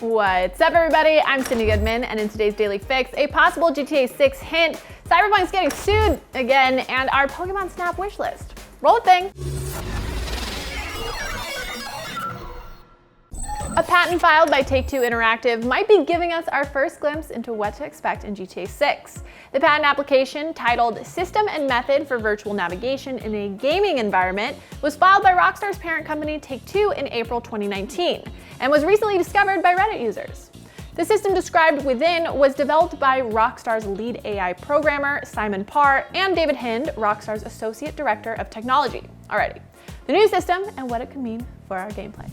What's up, everybody? I'm Sydnee Goodman, and in today's Daily Fix, a possible GTA 6 hint, Cyberpunk's getting sued again, and our Pokemon Snap wishlist. Roll the thing. A patent filed by Take-Two Interactive might be giving us our first glimpse into what to expect in GTA 6. The patent application, titled System and Method for Virtual Navigation in a Gaming Environment, was filed by Rockstar's parent company Take-Two in April 2019, and was recently discovered by Reddit users. The system described within was developed by Rockstar's lead AI programmer, Simon Parr, and David Hind, Rockstar's Associate Director of Technology. Alrighty, the new system and what it could mean for our gameplay.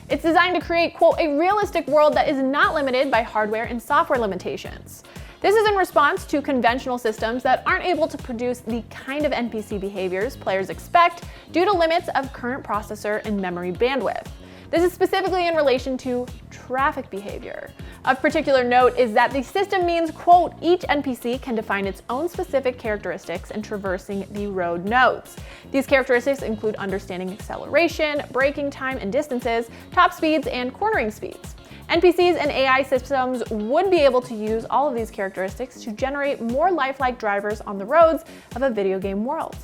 It's designed to create, quote, a realistic world that is not limited by hardware and software limitations. This is in response to conventional systems that aren't able to produce the kind of NPC behaviors players expect due to limits of current processor and memory bandwidth. This is specifically in relation to traffic behavior. Of particular note is that the system means, quote, each NPC can define its own specific characteristics in traversing the road nodes. These characteristics include understanding acceleration, braking time and distances, top speeds, and cornering speeds. NPCs and AI systems would be able to use all of these characteristics to generate more lifelike drivers on the roads of a video game world.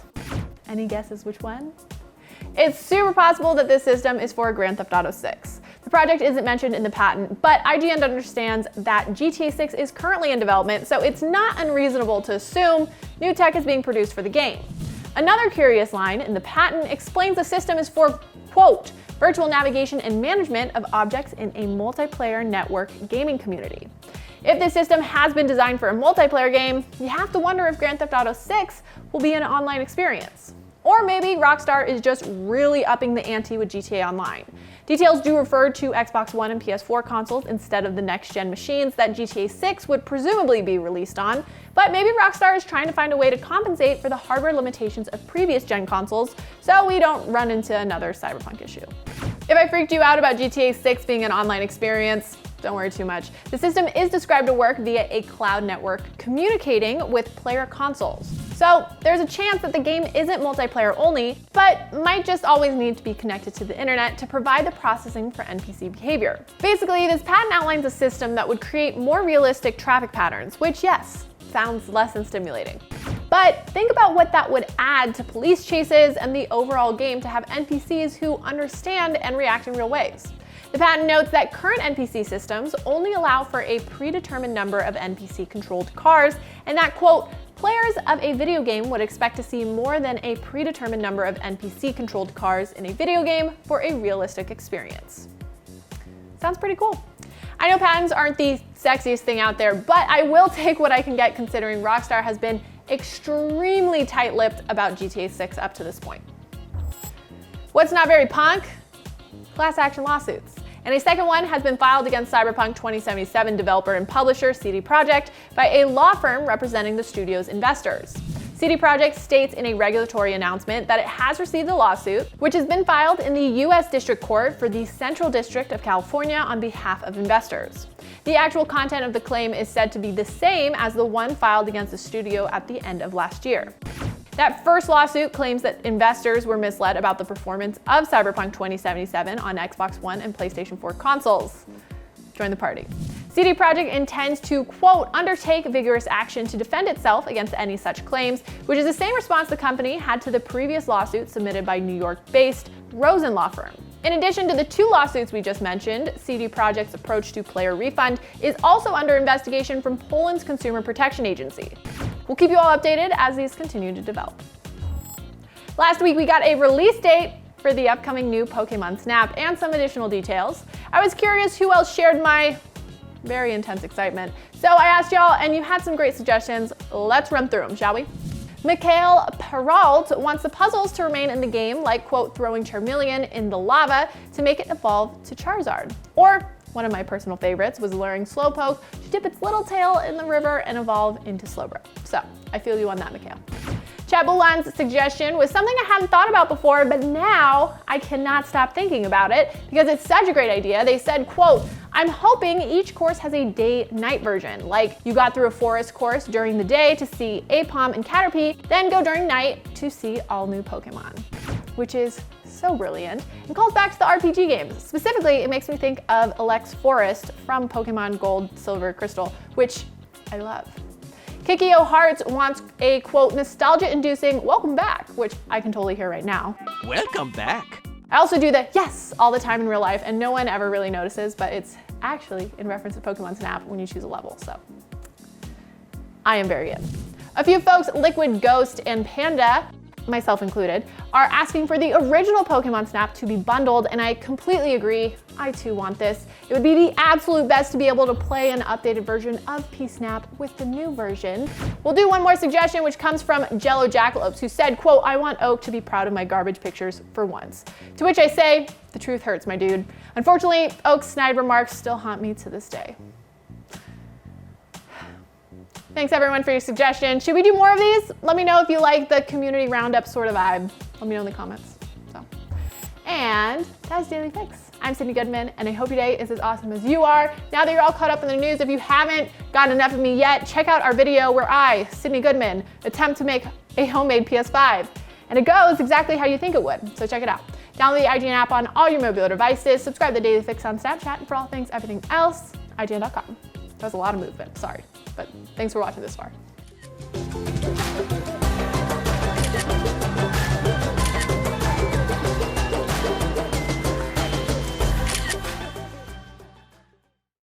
Any guesses which one? It's super possible that this system is for Grand Theft Auto 6. The project isn't mentioned in the patent, but IGN understands that GTA 6 is currently in development, so it's not unreasonable to assume new tech is being produced for the game. Another curious line in the patent explains the system is for, quote, virtual navigation and management of objects in a multiplayer network gaming community. If this system has been designed for a multiplayer game, you have to wonder if Grand Theft Auto 6 will be an online experience. Or maybe Rockstar is just really upping the ante with GTA Online. Details do refer to Xbox One and PS4 consoles instead of the next-gen machines that GTA 6 would presumably be released on, but maybe Rockstar is trying to find a way to compensate for the hardware limitations of previous-gen consoles so we don't run into another Cyberpunk issue. If I freaked you out about GTA 6 being an online experience, don't worry too much. The system is described to work via a cloud network communicating with player consoles. So there's a chance that the game isn't multiplayer only, but might just always need to be connected to the internet to provide the processing for NPC behavior. Basically, this patent outlines a system that would create more realistic traffic patterns, which, yes, sounds less than stimulating. But think about what that would add to police chases and the overall game to have NPCs who understand and react in real ways. The patent notes that current NPC systems only allow for a predetermined number of NPC-controlled cars, and that, quote, players of a video game would expect to see more than a predetermined number of NPC-controlled cars in a video game for a realistic experience. Sounds pretty cool. I know patents aren't the sexiest thing out there, but I will take what I can get considering Rockstar has been extremely tight-lipped about GTA 6 up to this point. What's not very punk? Class action lawsuits. And a second one has been filed against Cyberpunk 2077 developer and publisher CD Projekt by a law firm representing the studio's investors. CD Projekt states in a regulatory announcement that it has received a lawsuit, which has been filed in the U.S. District Court for the Central District of California on behalf of investors. The actual content of the claim is said to be the same as the one filed against the studio at the end of last year. That first lawsuit claims that investors were misled about the performance of Cyberpunk 2077 on Xbox One and PlayStation 4 consoles. Join the party. CD Projekt intends to, quote, undertake vigorous action to defend itself against any such claims, which is the same response the company had to the previous lawsuit submitted by New York-based Rosen law firm. In addition to the two lawsuits we just mentioned, CD Projekt's approach to player refund is also under investigation from Poland's Consumer Protection Agency. We'll keep you all updated as these continue to develop. Last week, we got a release date for the upcoming new Pokemon Snap and some additional details. I was curious who else shared my very intense excitement. So I asked y'all, and you had some great suggestions. Let's run through them, shall we? Mikhail Perrault wants the puzzles to remain in the game, like, quote, throwing Charmeleon in the lava to make it evolve to Charizard. Or, one of my personal favorites was luring Slowpoke to dip its little tail in the river and evolve into Slowbro. So, I feel you on that, Mikhail. Chabulan's suggestion was something I hadn't thought about before, but now I cannot stop thinking about it because it's such a great idea. They said, quote, I'm hoping each course has a day-night version, like you got through a forest course during the day to see Aipom and Caterpie, then go during night to see all new Pokemon, which is so brilliant, and calls back to the RPG games. Specifically, it makes me think of Alex Forrest from Pokemon Gold, Silver, Crystal, which I love. Kikio Hearts wants a, quote, nostalgia-inducing welcome back, which I can totally hear right now. Welcome back. I also do the yes all the time in real life, and no one ever really notices, but it's actually in reference to Pokemon Snap when you choose a level, so I am very in. A few folks, Liquid Ghost and Panda, myself included, are asking for the original Pokemon Snap to be bundled, and I completely agree. I too want this. It would be the absolute best to be able to play an updated version of P-Snap with the new version. We'll do one more suggestion, which comes from Jello Jackalopes, who said, quote, I want Oak to be proud of my garbage pictures for once. To which I say, the truth hurts, my dude. Unfortunately, Oak's snide remarks still haunt me to this day. Thanks everyone for your suggestion. Should we do more of these? Let me know if you like the community roundup sort of vibe. Let me know in the comments. And that's Daily Fix. I'm Sydnee Goodman, and I hope your day is as awesome as you are. Now that you're all caught up in the news, if you haven't gotten enough of me yet, check out our video where I, Sydnee Goodman, attempt to make a homemade PS5. And it goes exactly how you think it would, so check it out. Download the IGN app on all your mobile devices, subscribe to Daily Fix on Snapchat, and for all things everything else, IGN.com. That was a lot of movement, sorry. But thanks for watching this far.